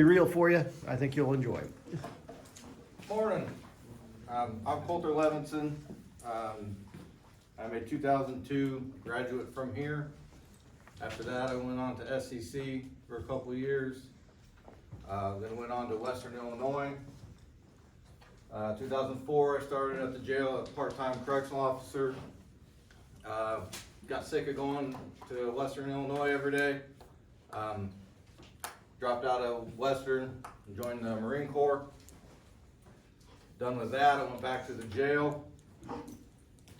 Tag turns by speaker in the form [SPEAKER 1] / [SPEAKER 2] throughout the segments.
[SPEAKER 1] Be real for you. I think you'll enjoy it.
[SPEAKER 2] Morning. I'm Colter Levinson. I'm a 2002 graduate from here. After that, I went on to SEC for a couple of years. Then went on to Western Illinois. 2004, I started at the jail as a part-time correctional officer. Got sick of going to Western Illinois every day. Dropped out of Western and joined the Marine Corps. Done with that, I went back to the jail.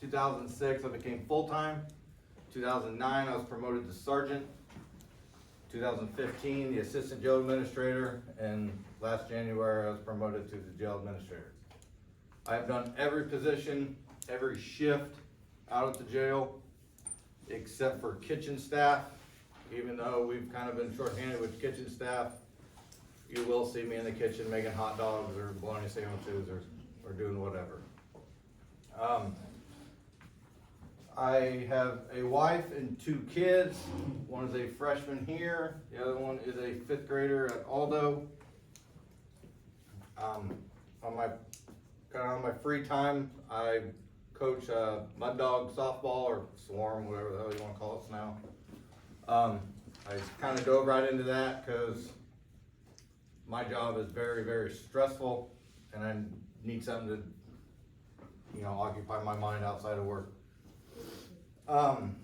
[SPEAKER 2] 2006, I became full-time. 2009, I was promoted to sergeant. 2015, the assistant jail administrator, and last January, I was promoted to the jail administrator. I have done every position, every shift out at the jail, except for kitchen staff. Even though we've kind of been shorthanded with kitchen staff, you will see me in the kitchen making hot dogs or bologna sandwiches or doing whatever. I have a wife and 2 kids. One is a freshman here. The other one is a 5th grader at Aldo. On my free time, I coach mud dog softball or swarm, whatever the hell you want to call it now. I kind of dove right into that because my job is very, very stressful, and I need something to, occupy my mind outside of work. I'm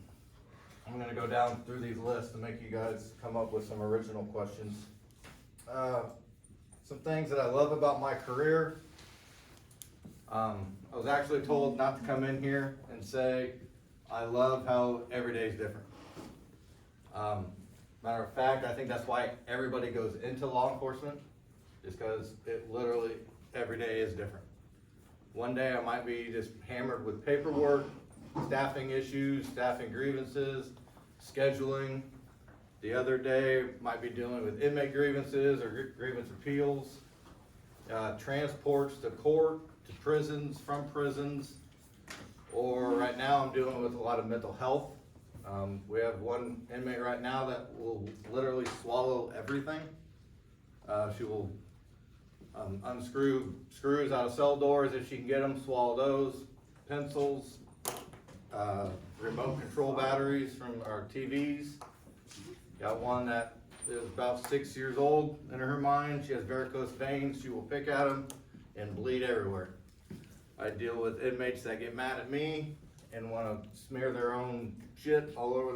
[SPEAKER 2] going to go down through these lists to make you guys come up with some original questions. Some things that I love about my career. I was actually told not to come in here and say, I love how every day is different. Matter of fact, I think that's why everybody goes into law enforcement, is because it literally, every day is different. One day I might be just hammered with paperwork, staffing issues, staffing grievances, scheduling. The other day might be dealing with inmate grievances or grievance appeals, transports to court, to prisons, from prisons, or right now I'm dealing with a lot of mental health. We have one inmate right now that will literally swallow everything. She will unscrew screws out of cell doors if she can get them, swallow those, pencils, remote control batteries from our TVs. Got one that is about 6 years old in her mind. She has varicose veins. She will pick at them and bleed everywhere. I deal with inmates that get mad at me and want to smear their own shit all over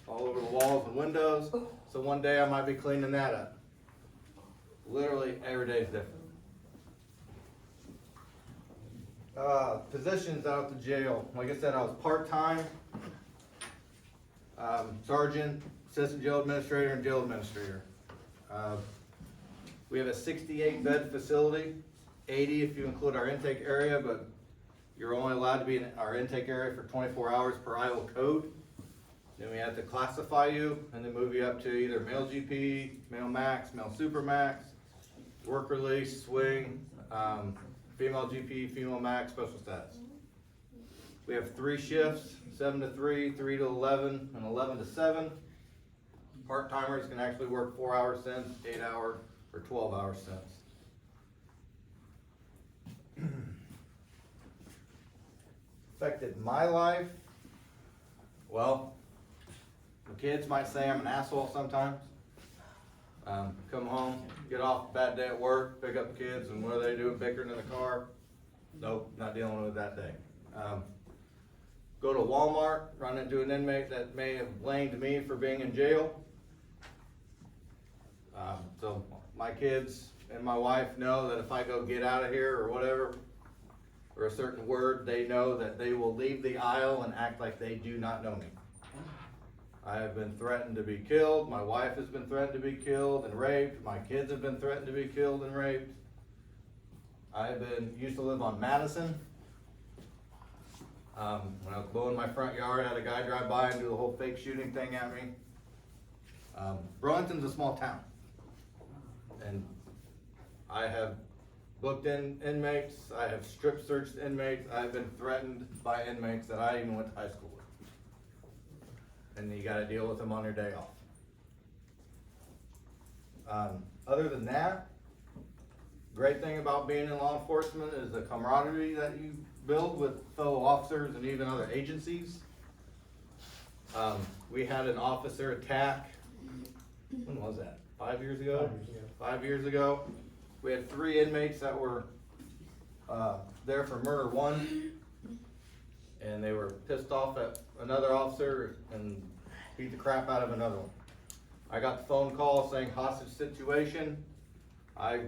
[SPEAKER 2] the walls and windows. So one day I might be cleaning that up. Literally every day is different. Positions out at the jail. Like I said, I was part-time, sergeant, assistant jail administrator, and jail administrator. We have a 68-bed facility, 80 if you include our intake area, but you're only allowed to be in our intake area for 24 hours per Iowa code. Then we have to classify you and then move you up to either male GP, male max, male super max, work release, swing, female GP, female max, special status. We have 3 shifts, 7 to 3, 3 to 11, and 11 to 7. Part-timers can actually work 4-hour stints, 8-hour, or 12-hour stints. Affected my life. Well, the kids might say I'm an asshole sometimes. Come home, get off a bad day at work, pick up the kids, and what are they doing, bickering in the car? Nope, not dealing with that day. Go to Walmart, run into an inmate that may have blamed me for being in jail. So my kids and my wife know that if I go get out of here or whatever, or a certain word, they know that they will leave the aisle and act like they do not know me. I have been threatened to be killed. My wife has been threatened to be killed and raped. My kids have been threatened to be killed and raped. I have used to live on Madison. When I was mowing my front yard, I had a guy drive by and do the whole fake shooting thing at me. Burlington's a small town. And I have booked in inmates, I have strip searched inmates, I've been threatened by inmates that I even went to high school with. And you gotta deal with them on your day off. Other than that, great thing about being in law enforcement is the camaraderie that you build with fellow officers and even other agencies. We had an officer attack, when was that? 5 years ago?
[SPEAKER 3] 5 years ago.
[SPEAKER 2] 5 years ago. We had 3 inmates that were, there for murder 1. And they were pissed off at another officer and beat the crap out of another one. I got the phone call saying hostage situation. I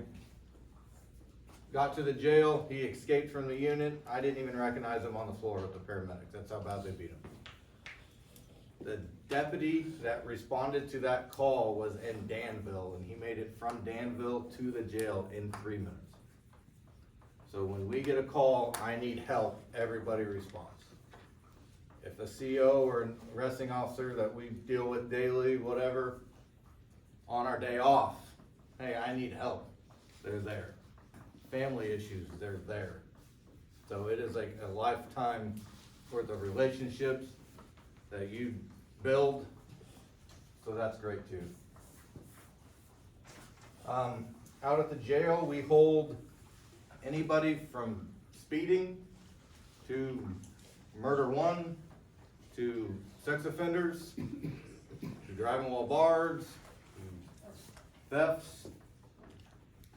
[SPEAKER 2] got to the jail, he escaped from the unit. I didn't even recognize him on the floor with the paramedics. That's how bad they beat him. The deputy that responded to that call was in Danville, and he made it from Danville to the jail in 3 minutes. So when we get a call, I need help, everybody responds. If the CO or an arresting officer that we deal with daily, whatever, on our day off, hey, I need help, they're there. Family issues, they're there. So it is like a lifetime worth of relationships that you build, so that's great too. Out at the jail, we hold anybody from speeding to murder 1, to sex offenders, to driving while barred, to thefts.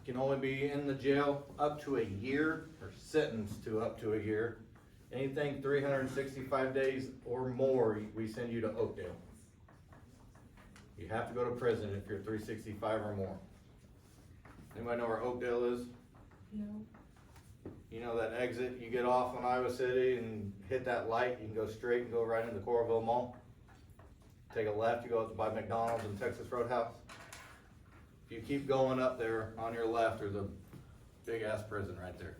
[SPEAKER 2] Can only be in the jail up to a year, or sentenced to up to a year. Anything 365 days or more, we send you to Oakdale. You have to go to prison if you're 365 or more. Anybody know where Oakdale is?
[SPEAKER 4] No.
[SPEAKER 2] You know that exit, you get off on Iowa City and hit that light, you can go straight and go right into Coralville Mall. Take a left, you go by McDonald's and Texas Roadhouse. If you keep going up there, on your left, there's a big ass prison right there.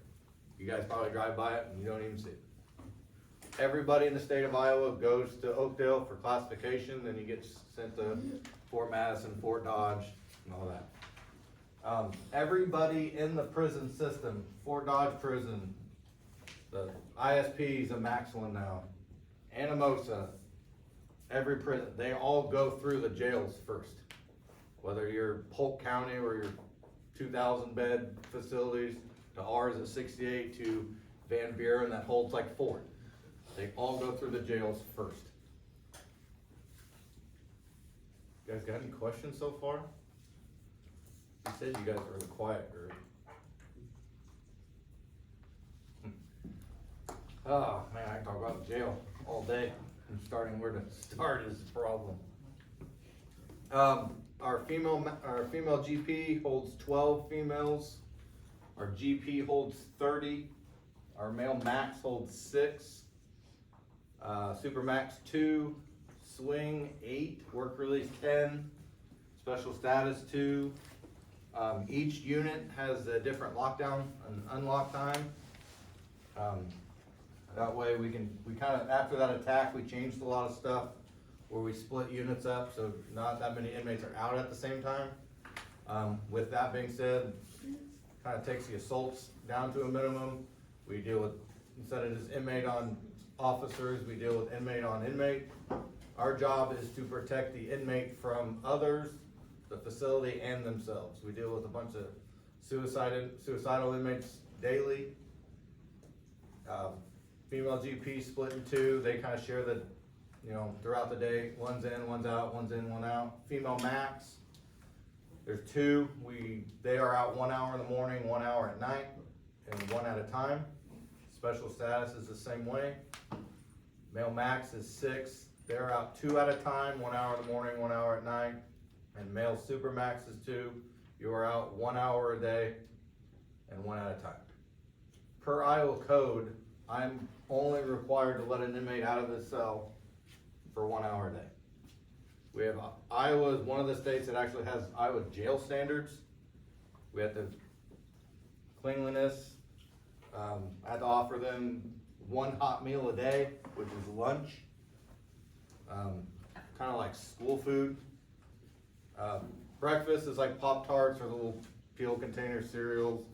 [SPEAKER 2] You guys probably drive by it and you don't even see it. Everybody in the state of Iowa goes to Oakdale for classification, then you get sent to Fort Madison, Fort Dodge, and all that. Everybody in the prison system, Fort Dodge Prison, the ISP is a max one now, Anamosa, every prison, they all go through the jails first. Whether you're Polk County or your 2,000 bed facilities, to ours at 68, to Van Buren that holds like 4. They all go through the jails first. You guys got any questions so far? You said you guys were in the quiet group. Oh man, I can talk about jail all day. And starting where to start is the problem. Our female GP holds 12 females. Our GP holds 30. Our male max holds 6. Super max 2. Swing 8. Work release 10. Special status 2. Each unit has a different lockdown and unlock time. That way we kind of, after that attack, we changed a lot of stuff where we split units up so not that many inmates are out at the same time. With that being said, kind of takes the assaults down to a minimum. We deal with, instead of just inmate on officers, we deal with inmate on inmate. Our job is to protect the inmate from others, the facility, and themselves. We deal with a bunch of suicidal inmates daily. Female GP split in 2. They kind of share the, throughout the day. One's in, one's out, one's in, one out. Female max, there's 2. They are out 1 hour in the morning, 1 hour at night, and 1 at a time. Special status is the same way. Male max is 6. They're out 2 at a time, 1 hour in the morning, 1 hour at night. And male super max is 2. You are out 1 hour a day and 1 at a time. Per Iowa code, I'm only required to let an inmate out of his cell for 1 hour a day. We have, Iowa is one of the states that actually has Iowa jail standards. We have to cleanliness. I have to offer them 1 hot meal a day, which is lunch. Kind of like school food. Breakfast is like Pop-Tarts or little peel container cereals,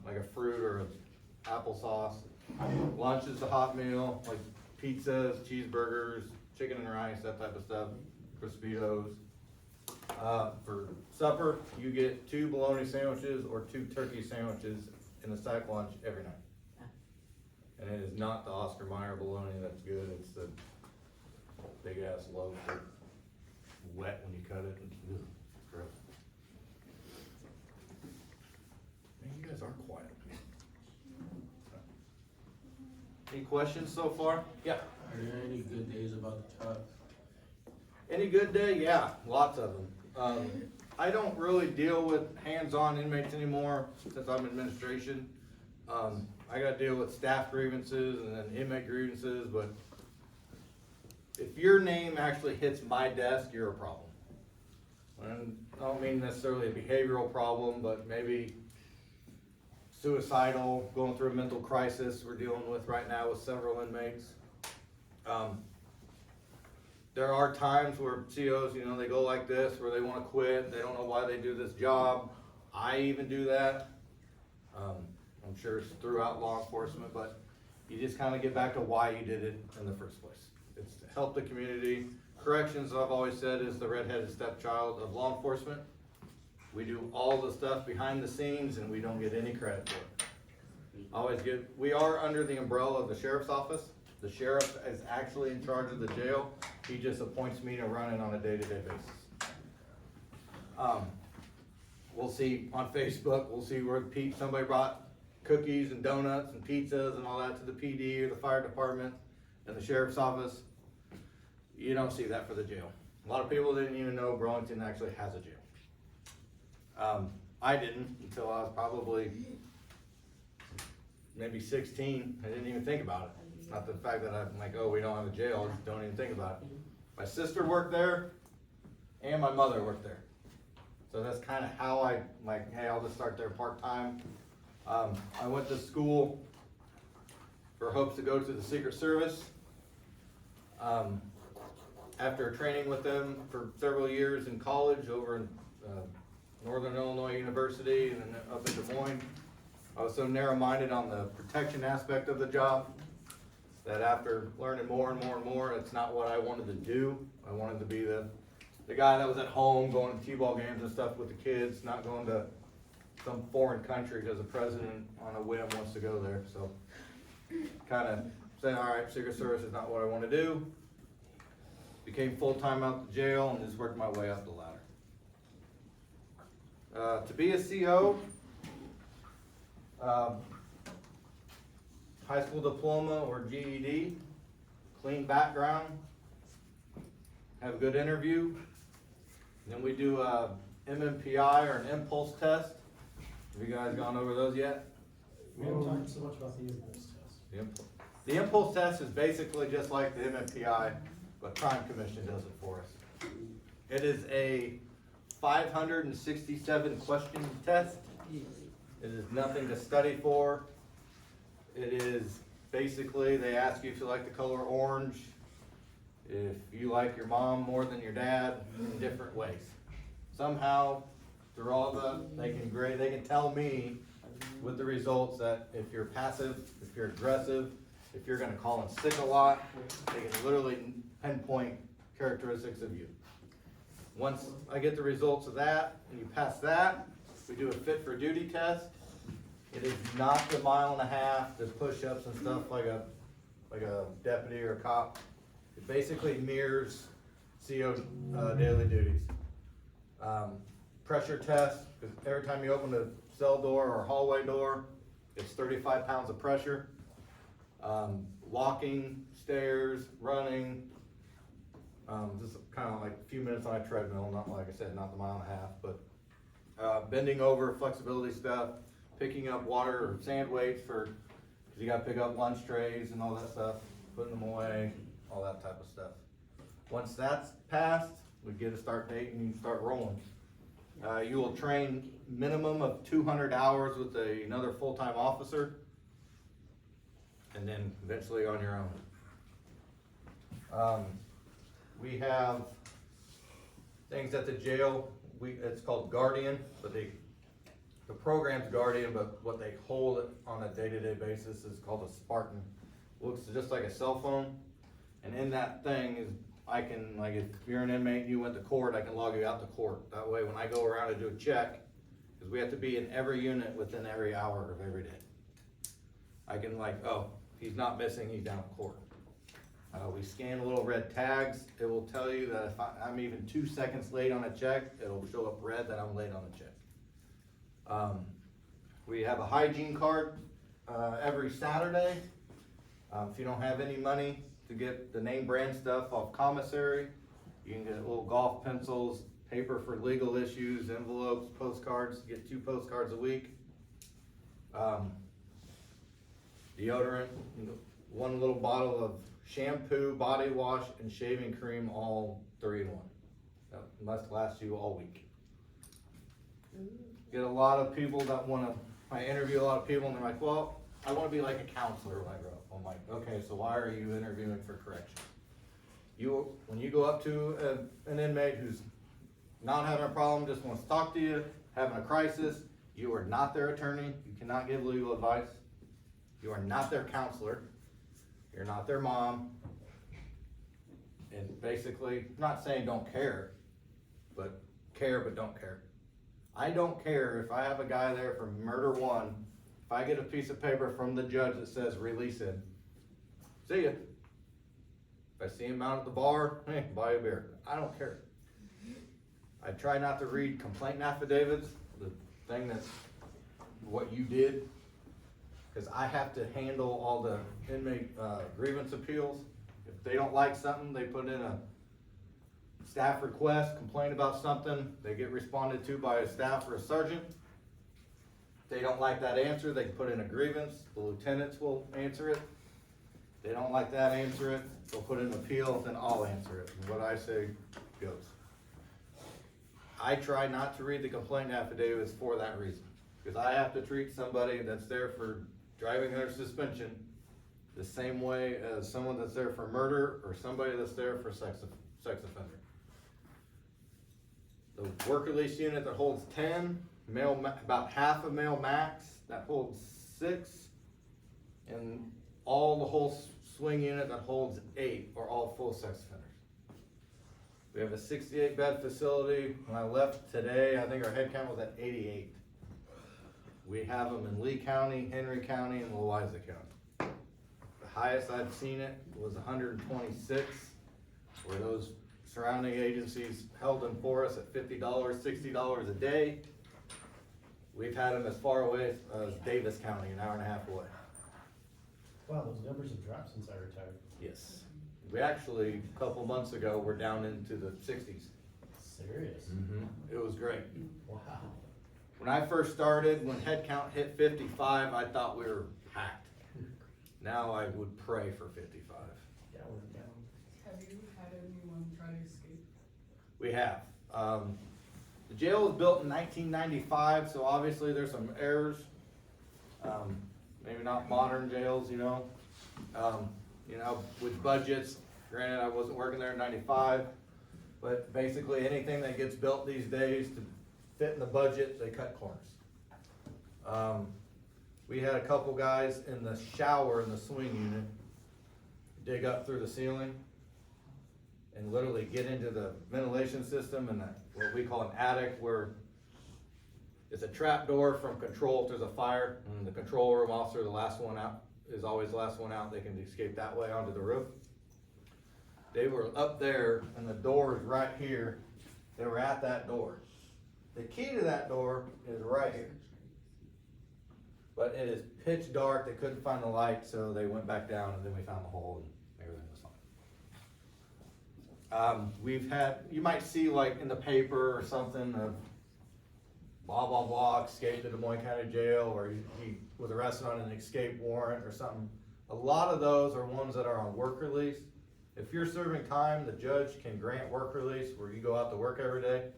[SPEAKER 2] like a fruit or an applesauce. Lunch is the hot meal, like pizzas, cheeseburgers, chicken and rice, that type of stuff, Crispitos. For supper, you get 2 bologna sandwiches or 2 turkey sandwiches in a sack lunch every night. And it is not the Oscar Mayer bologna that's good, it's the big ass loaf that's wet when you cut it. Ugh, it's gross. Man, you guys are quiet. Any questions so far? Yeah.
[SPEAKER 3] Are there any good days about the truck?
[SPEAKER 2] Any good day? Yeah, lots of them. I don't really deal with hands-on inmates anymore since I'm administration. I gotta deal with staff grievances and then inmate grievances, but if your name actually hits my desk, you're a problem. And I don't mean necessarily a behavioral problem, but maybe suicidal, going through a mental crisis we're dealing with right now with several inmates. There are times where COs, you know, they go like this, where they wanna quit, they don't know why they do this job. I even do that. I'm sure it's throughout law enforcement, but you just kinda get back to why you did it in the first place. It's to help the community. Corrections, I've always said, is the redheaded stepchild of law enforcement. We do all the stuff behind the scenes and we don't get any credit for it. We are under the umbrella of the sheriff's office. The sheriff is actually in charge of the jail. He just appoints me to run it on a day-to-day basis. We'll see on Facebook, we'll see where somebody brought cookies and donuts and pizzas and all that to the PD or the fire department and the sheriff's office. You don't see that for the jail. A lot of people didn't even know Burlington actually has a jail. I didn't until I was probably maybe 16. I didn't even think about it. It's not the fact that I'm like, oh, we don't have a jail, I just don't even think about it. My sister worked there and my mother worked there. So that's kind of how I, like, hey, I'll just start there part-time. I went to school for hopes to go to the Secret Service. After training with them for several years in college over in Northern Illinois University and then up in Des Moines, I was so narrow-minded on the protection aspect of the job that after learning more and more and more, it's not what I wanted to do. I wanted to be the guy that was at home going to T-ball games and stuff with the kids, not going to some foreign country because the president on a whim wants to go there. So kind of saying, all right, Secret Service is not what I want to do. Became full-time out the jail and just worked my way up the ladder. To be a CO, high school diploma or GED, clean background, have a good interview. Then we do a MMPI or an impulse test. Have you guys gone over those yet?
[SPEAKER 3] We haven't talked so much about the impulse test.
[SPEAKER 2] The impulse test is basically just like the MMPI, but Crime Commission does it for us. It is a 567 question test. It is nothing to study for. It is basically, they ask you if you like the color orange, if you like your mom more than your dad, in different ways. Somehow, through all they can tell me with the results that if you're passive, if you're aggressive, if you're gonna call in sick a lot, they can literally pinpoint characteristics of you. Once I get the results of that, and you pass that, we do a fit for duty test. It is not the 1.5 miles, just push-ups and stuff like a deputy or a cop. It basically mirrors CO daily duties. Pressure test, because every time you open a cell door or hallway door, it's 35 pounds of pressure. Walking, stairs, running, just kind of like a few minutes on a treadmill, not like I said, not the 1.5 miles, but bending over, flexibility stuff, picking up water or sand weights because you gotta pick up lunch trays and all that stuff, putting them away, all that type of stuff. Once that's passed, we get a start date and you can start rolling. You will train minimum of 200 hours with another full-time officer, and then eventually on your own. We have things at the jail. It's called Guardian, but the program's Guardian, but what they hold on a day-to-day basis is called a Spartan. Looks just like a cell phone, and in that thing is I can, like, if you're an inmate and you went to court, I can log you out to court. That way, when I go around and do a check, because we have to be in every unit within every hour of every day. I can like, oh, he's not missing, he's down at court. We scan little red tags. It will tell you that if I'm even 2 seconds late on a check, it'll show up red that I'm late on a check. We have a hygiene card every Saturday. If you don't have any money to get the name brand stuff off commissary, you can get little golf pencils, paper for legal issues, envelopes, postcards. Get 2 postcards a week. Deodorant, 1 little bottle of shampoo, body wash, and shaving cream, all 3 in 1. That must last you all week. Get a lot of people that I interview a lot of people and they're like, well, I wanna be like a counselor when I grow up. I'm like, okay, so why are you interviewing for correction? When you go up to an inmate who's not having a problem, just wants to talk to you, having a crisis, you are not their attorney, you cannot give legal advice. You are not their counselor. You're not their mom. And basically, not saying don't care but don't care. I don't care if I have a guy there for murder 1, if I get a piece of paper from the judge that says release him, see ya. If I see him out at the bar, hey, buy a beer. I don't care. I try not to read complaint affidavits, the thing that's what you did, because I have to handle all the inmate grievance appeals. If they don't like something, they put in a staff request, complain about something, they get responded to by a staff or a sergeant. If they don't like that answer, they can put in a grievance, the lieutenants will answer it. If they don't like that, answer it, they'll put in an appeal, then I'll answer it. And what I say goes. I try not to read the complaint affidavits for that reason, because I have to treat somebody that's there for driving under suspension the same way as someone that's there for murder or somebody that's there for sex offender. The work release unit that holds 10, about half a male max, that holds 6, and all the whole swing unit that holds 8 are all full sex offenders. We have a 68 bed facility. When I left today, I think our head count was at 88. We have them in Lee County, Henry County, and Louisa County. The highest I've seen it was 126, where those surrounding agencies held them for us at $50, $60 a day. We've had them as far away as Davis County, an hour and a half away.
[SPEAKER 3] Wow, those numbers have dropped since I retired.
[SPEAKER 2] Yes. We actually, a couple months ago, were down into the 60s.
[SPEAKER 3] Serious?
[SPEAKER 2] It was great.
[SPEAKER 3] Wow.
[SPEAKER 2] When I first started, when head count hit 55, I thought we were packed. Now I would pray for 55.
[SPEAKER 3] Yeah, we're down.
[SPEAKER 4] Have you had anyone try to escape?
[SPEAKER 2] We have. The jail was built in 1995, so obviously there's some errors. Maybe not modern jails, with budgets. Granted, I wasn't working there in 95, but basically anything that gets built these days to fit in the budget, they cut corners. We had a couple guys in the shower in the swing unit dig up through the ceiling and literally get into the ventilation system and what we call an attic, where it's a trap door from control if there's a fire, and the control room officer, the last one out, is always the last one out. They can escape that way onto the roof. They were up there and the door is right here. They were at that door. The key to that door is right here. But it is pitch dark, they couldn't find the light, so they went back down and then we found the hole and everything was fine. We've had, you might see like in the paper or something of blah, blah, blah, escaped to Des Moines County Jail, or he was arrested on an escape warrant or something. A lot of those are ones that are on work release. If you're serving time, the judge can grant work release where you go out to work every day.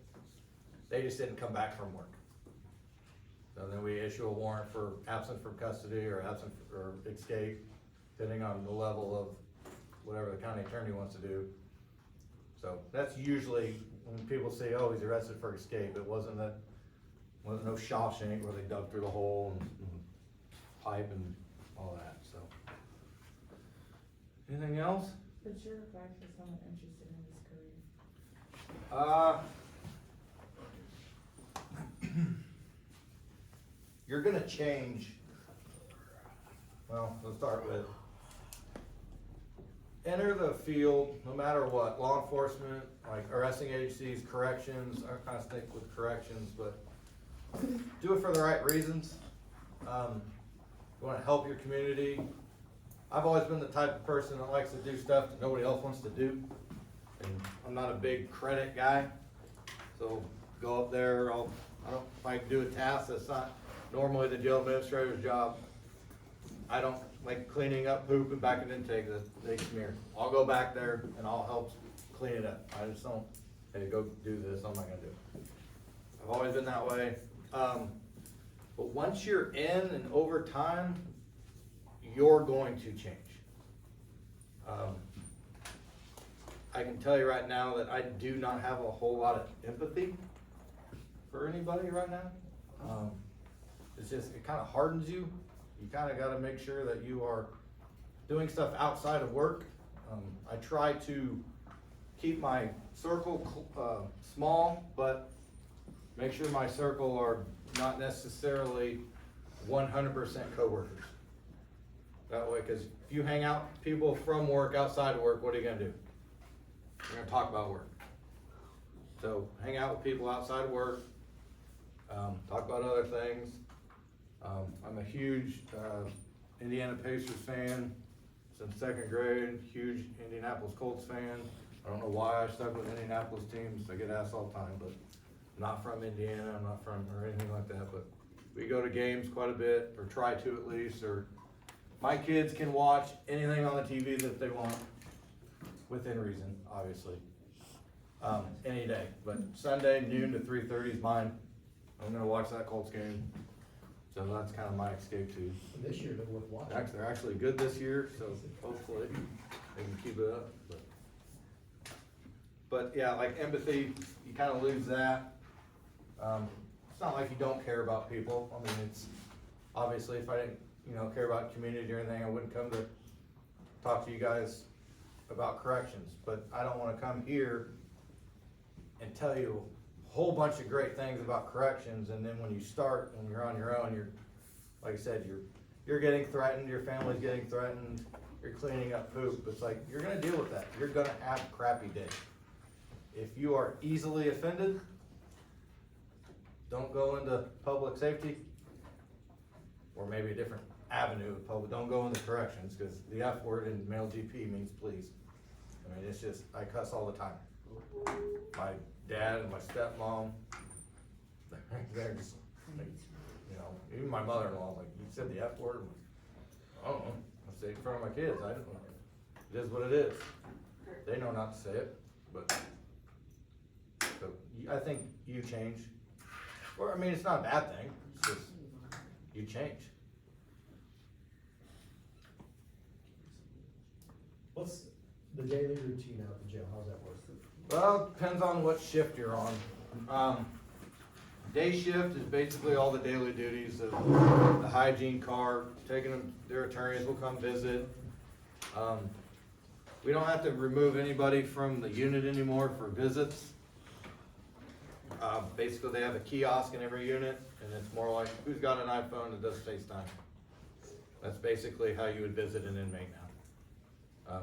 [SPEAKER 2] They just didn't come back from work. So then we issue a warrant for absent from custody or absent or escape, depending on the level of whatever the county attorney wants to do. So that's usually when people say, oh, he's arrested for escape. It wasn't no Shawshank where they dug through the hole and pipe and all that, so. Anything else?
[SPEAKER 5] What's your advice for someone interested in this career?
[SPEAKER 2] You're gonna change. Well, let's start with, enter the field, no matter what, law enforcement, like arresting agencies, corrections, I kinda stick with corrections, but do it for the right reasons. You wanna help your community. I've always been the type of person that likes to do stuff that nobody else wants to do. And I'm not a big credit guy, so go up there, if I do a task that's not normally the jail administrator's job, I don't like cleaning up poop and back in intake that they smear. I'll go back there and I'll help clean it up. I just don't, hey, go do this, I'm not gonna do it. I've always been that way. But once you're in and over time, you're going to change. I can tell you right now that I do not have a whole lot of empathy for anybody right now. It's just, it kinda hardens you. You kinda gotta make sure that you are doing stuff outside of work. I try to keep my circle, small, but make sure my circle are not necessarily 100% coworkers. That way, cause if you hang out with people from work, outside of work, what are you gonna do? You're gonna talk about work. So hang out with people outside of work, talk about other things. I'm a huge Indiana Pacers fan since second grade, huge Indianapolis Colts fan. I don't know why I stuck with Indianapolis teams, I get asked all the time, but I'm not from Indiana, I'm not from, or anything like that, but we go to games quite a bit, or try to at least, or my kids can watch anything on the TV that they want, within reason, obviously. Any day, but Sunday noon to 3:30 is mine. I'm gonna watch that Colts game. So that's kind of my escape too.
[SPEAKER 3] This year they're worth watching.
[SPEAKER 2] They're actually good this year, so hopefully they can keep it up. But yeah, like empathy, you kind of lose that. It's not like you don't care about people. I mean, it's obviously if I didn't, care about community or anything, I wouldn't come to talk to you guys about corrections. But I don't want to come here and tell you a whole bunch of great things about corrections, and then when you start and you're on your own, you're, like I said, you're getting threatened, your family's getting threatened, you're cleaning up poop. It's like, you're gonna deal with that. You're gonna have a crappy day. If you are easily offended, don't go into public safety, or maybe a different avenue of public, don't go into corrections, because the F word in male GP means please. I mean, it's just, I cuss all the time. My dad and my stepmom, they're just, like, even my mother-in-law, like, you said the F word, I'm like, I don't know, I say it in front of my kids, it is what it is. They know not to say it, but, so, I think you change. Or, I mean, it's not a bad thing, it's just, you change.
[SPEAKER 3] What's the daily routine out at the jail? How's that work?
[SPEAKER 2] Well, it depends on what shift you're on. Day shift is basically all the daily duties of the hygiene car, taking them, their attorneys will come visit. We don't have to remove anybody from the unit anymore for visits. Basically, they have a kiosk in every unit, and it's more like, who's got an iPhone that does FaceTime? That's basically how you would visit an inmate now.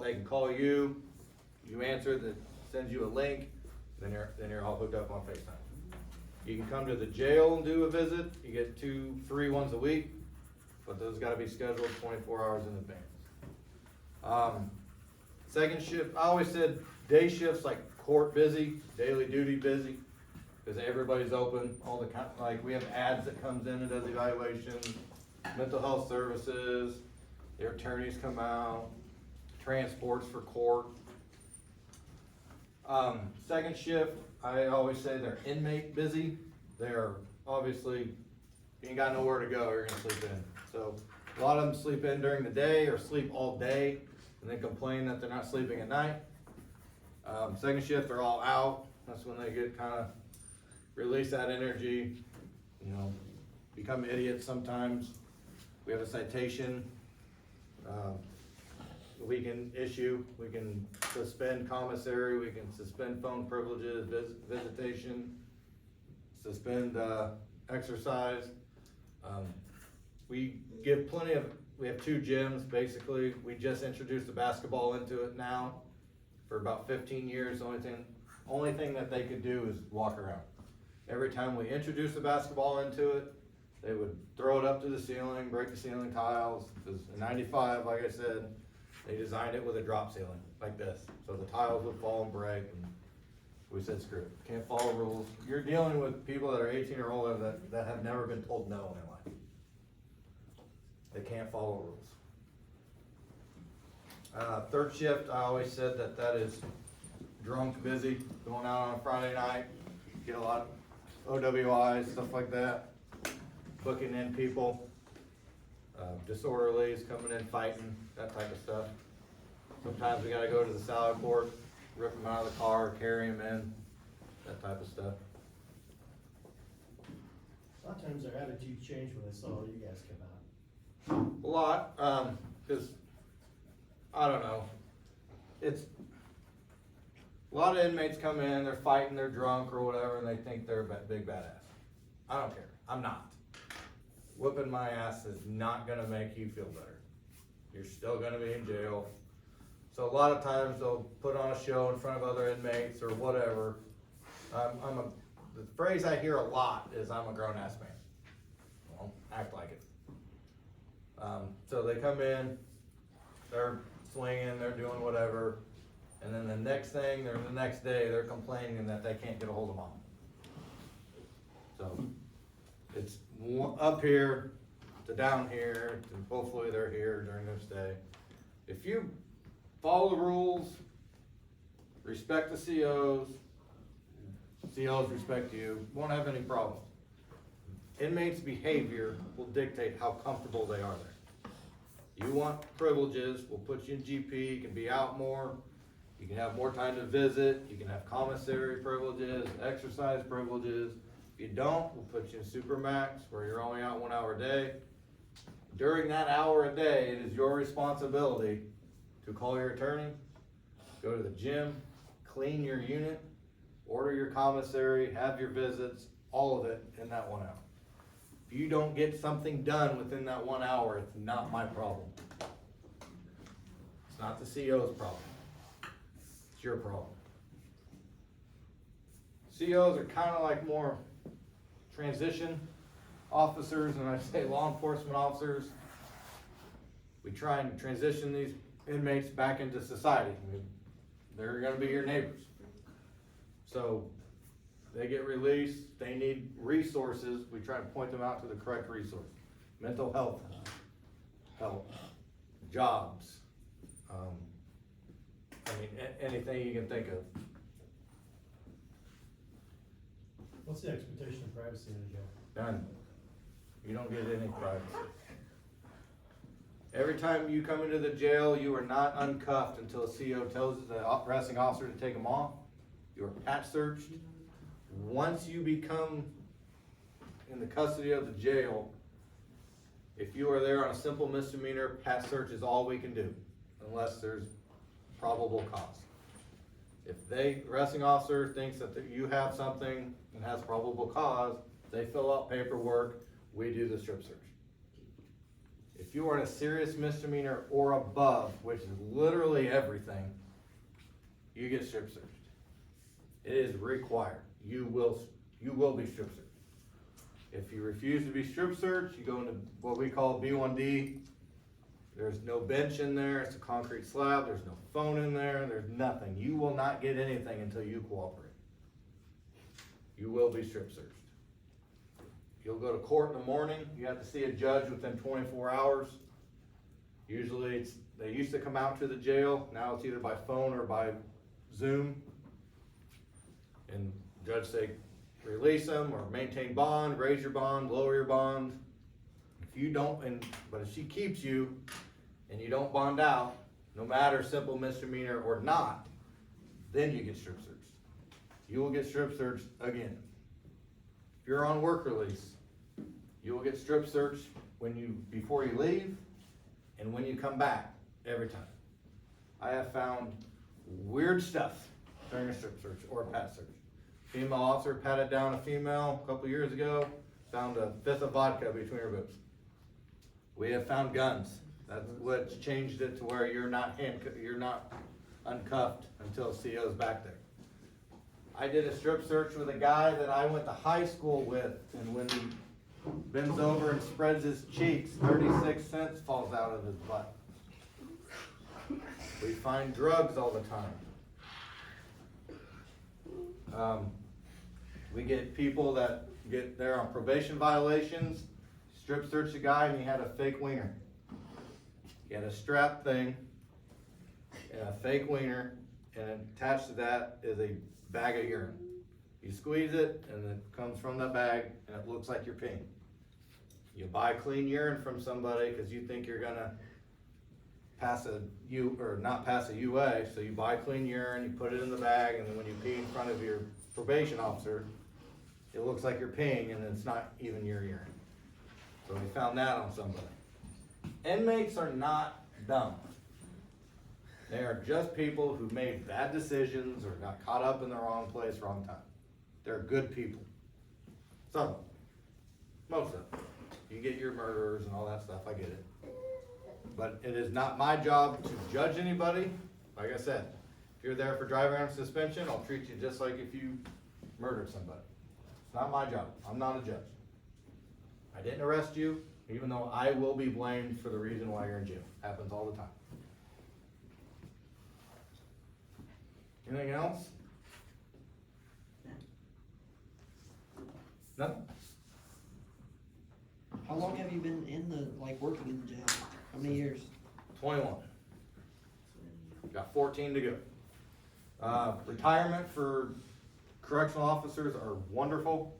[SPEAKER 2] They can call you, you answer, that sends you a link, then you're all hooked up on FaceTime. You can come to the jail and do a visit, you get 2 free ones a week, but those gotta be scheduled 24 hours in advance. Second shift, I always said day shifts like court busy, daily duty busy, because everybody's open, like we have ads that comes in and does evaluations, mental health services, their attorneys come out, transports for court. Second shift, I always say they're inmate busy. They're obviously, you ain't got nowhere to go, you're gonna sleep in. So a lot of them sleep in during the day or sleep all day and then complain that they're not sleeping at night. Second shift, they're all out. That's when they get release that energy, become idiots sometimes. We have a citation. we can suspend commissary, we can suspend phone privileges, visitation, suspend, exercise. We give we have 2 gyms, basically. We just introduced the basketball into it now. For about 15 years, the only thing that they could do is walk around. Every time we introduced the basketball into it, they would throw it up to the ceiling, break the ceiling tiles. Because in '95, like I said, they designed it with a drop ceiling, like this. So the tiles would fall and break, and we said, screw it, can't follow rules. You're dealing with people that are 18 or older that have never been told no in their life. They can't follow rules. Third shift, I always said that is drunk, busy, going out on a Friday night, get a lot of OWIs, stuff like that, booking in people, disorderlies, coming in fighting, that type of stuff. Sometimes we gotta go to the salad court, rip them out of the car, carry them in, that type of stuff.
[SPEAKER 3] A lot of times their attitude changed when they saw you guys come out.
[SPEAKER 2] A lot, cause, I don't know, it's, a lot of inmates come in, they're fighting, they're drunk or whatever, and they think they're a big badass. I don't care, I'm not. Whooping my ass is not gonna make you feel better. You're still gonna be in jail. So a lot of times they'll put on a show in front of other inmates or whatever. The phrase I hear a lot is, I'm a grown ass man. Well, act like it. So they come in, they're swinging, they're doing whatever, and then the next thing, or the next day, they're complaining that they can't get a hold of mom. So, it's up here to down here, to hopefully they're here during their stay. If you follow the rules, respect the COs, COs respect you, won't have any problems. Inmates' behavior will dictate how comfortable they are there. You want privileges, we'll put you in GP, you can be out more, you can have more time to visit, you can have commissary privileges, exercise privileges. If you don't, we'll put you in Supermax, where you're only out 1 hour a day. During that hour a day, it is your responsibility to call your attorney, go to the gym, clean your unit, order your commissary, have your visits, all of it in that 1 hour. If you don't get something done within that 1 hour, it's not my problem. It's not the CO's problem. It's your problem. COs are kind of like more transition officers, and I say law enforcement officers. We try and transition these inmates back into society. I mean, they're gonna be your neighbors. So they get released, they need resources, we try to point them out to the correct resource. Mental health, jobs, anything you can think of.
[SPEAKER 3] What's the expectation of privacy in a jail?
[SPEAKER 2] None. You don't get any privacy. Every time you come into the jail, you are not uncuffed until a CO tells the arresting officer to take them off. You are pat searched. Once you become in the custody of the jail, if you are there on a simple misdemeanor, pat search is all we can do, unless there's probable cause. If the arresting officer thinks that you have something and has probable cause, they fill out paperwork, we do the strip search. If you are in a serious misdemeanor or above, which is literally everything, you get strip searched. It is required. You will be strip searched. If you refuse to be strip searched, you go into what we call B1D. There's no bench in there, it's a concrete slab, there's no phone in there, there's nothing. You will not get anything until you cooperate. You will be strip searched. You'll go to court in the morning, you have to see a judge within 24 hours. Usually they used to come out to the jail, now it's either by phone or by Zoom. And the judge say, release them or maintain bond, raise your bond, lower your bond. If you don't, but if she keeps you and you don't bond out, no matter simple misdemeanor or not, then you get strip searched. You will get strip searched again. If you're on work release, you will get strip searched before you leave and when you come back, every time. I have found weird stuff during a strip search or a pat search. Female officer patted down a female a couple years ago, found a fifth of vodka between her boobs. We have found guns. That's what changed it to where you're not uncuffed until CO's back there. I did a strip search with a guy that I went to high school with, and when he bends over and spreads his cheeks, 36 cents falls out of his butt. We find drugs all the time. We get people that get there on probation violations, strip search a guy and he had a fake wiener. He had a strap thing and a fake wiener, and attached to that is a bag of urine. You squeeze it and it comes from the bag and it looks like you're peeing. You buy clean urine from somebody because you think you're gonna not pass a UA, so you buy clean urine, you put it in the bag, and then when you pee in front of your probation officer, it looks like you're peeing and it's not even your urine. So we found that on somebody. Inmates are not dumb. They are just people who made bad decisions or got caught up in the wrong place, wrong time. They're good people. Some of them. Most of them. You get your murderers and all that stuff, I get it. But it is not my job to judge anybody. Like I said, if you're there for driving on suspension, I'll treat you just like if you murdered somebody. It's not my job. I'm not a judge. I didn't arrest you, even though I will be blamed for the reason why you're in jail. Happens all the time. Anything else? No?
[SPEAKER 6] How long have you been in working in the jail? How many years?
[SPEAKER 2] 21. Got 14 to go. Retirement for correctional officers are wonderful.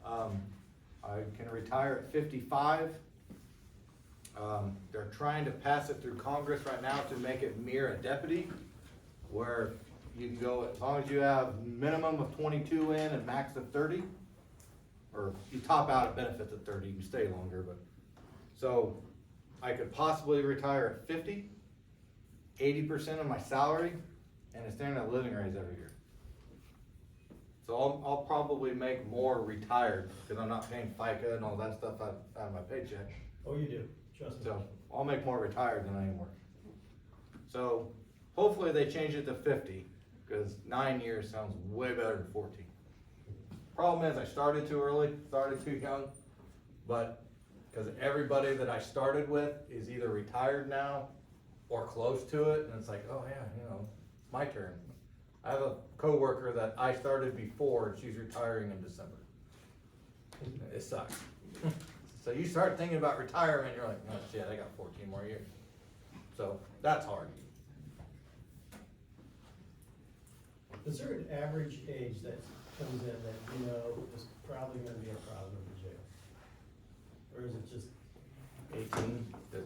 [SPEAKER 2] I can retire at 55. They're trying to pass it through Congress right now to make it mirror a deputy, where you can go as long as you have minimum of 22 in and max of 30, or you top out at benefits at 30, you can stay longer, but. So I could possibly retire at 50, 80% of my salary, and a standard living raise every year. So I'll probably make more retired, because I'm not paying FICA and all that stuff out of my paycheck.
[SPEAKER 3] Oh, you do, trust me.
[SPEAKER 2] So I'll make more retired than I am working. So hopefully they change it to 50, because 9 years sounds way better than 14. Problem is I started too early, started too young, but because everybody that I started with is either retired now or close to it, and it's like, oh yeah, my turn. I have a coworker that I started before, and she's retiring in December. It sucks. So you start thinking about retirement, you're like, oh shit, I got 14 more years. So that's hard.
[SPEAKER 3] Is there an average age that comes in that is probably gonna be a problem in the jail? Or is it just
[SPEAKER 2] 18 to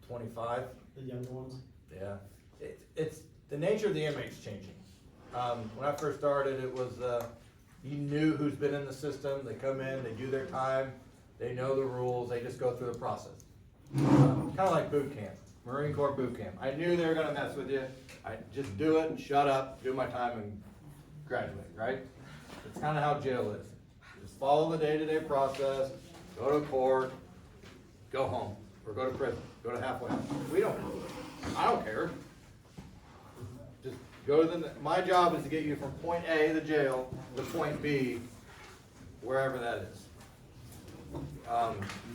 [SPEAKER 2] 25.
[SPEAKER 3] the younger ones?
[SPEAKER 2] Yeah, it's the nature of the inmates changing. When I first started, it was, you knew who's been in the system, they come in, they do their time, they know the rules, they just go through the process. Kind of like boot camp, Marine Corps boot camp. I knew they were gonna mess with you, I just do it, shut up, do my time and graduate, right? It's kind of how jail is. Just follow the day-to-day process, go to court, go home, or go to prison, go to halfway house. I don't care. Just go to my job is to get you from point A, the jail, to point B, wherever that is.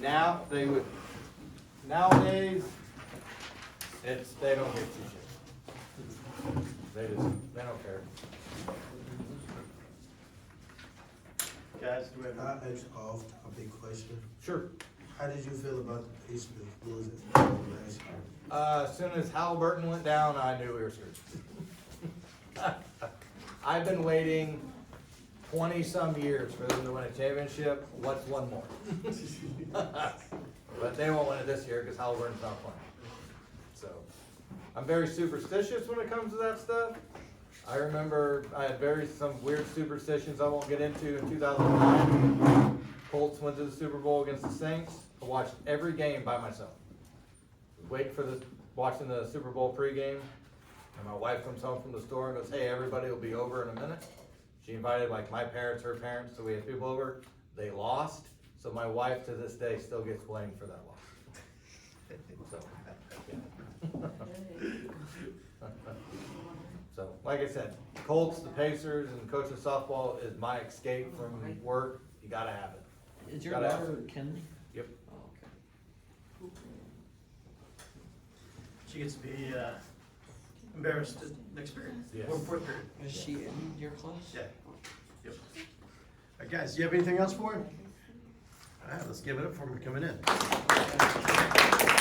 [SPEAKER 2] Nowadays, they don't get two shit. They don't care.
[SPEAKER 3] Guys, do we have?
[SPEAKER 7] I ask off a big question.
[SPEAKER 2] Sure.
[SPEAKER 7] How did you feel about the peace bill? Was it last year?
[SPEAKER 2] As soon as Halliburton went down, I knew we were screwed. I've been waiting 20-some years for them to win a championship. What's one more? But they won't win it this year because Halliburton's not playing. So, I'm very superstitious when it comes to that stuff. I remember I had some weird superstitions I won't get into in 2009. Colts went to the Super Bowl against the Saints. I watched every game by myself. Waiting for the watching the Super Bowl pregame, and my wife comes home from the store and goes, "Hey, everybody will be over in a minute." She invited like my parents, her parents, so we had people over. They lost, so my wife to this day still gets blamed for that loss. So, yeah. So, like I said, Colts, the Pacers, and coaching softball is my escape from work. You gotta have it.
[SPEAKER 6] Is your
[SPEAKER 2] Gotta have
[SPEAKER 6] daughter Kennedy?
[SPEAKER 2] Yep.
[SPEAKER 6] Oh, okay.
[SPEAKER 1] She gets to be, embarrassed next period.
[SPEAKER 2] Yes.
[SPEAKER 1] Or fourth period.
[SPEAKER 6] Is she in your class?
[SPEAKER 1] Yeah. Yep. All right, guys, do you have anything else for him? All right, let's give it up for him coming in.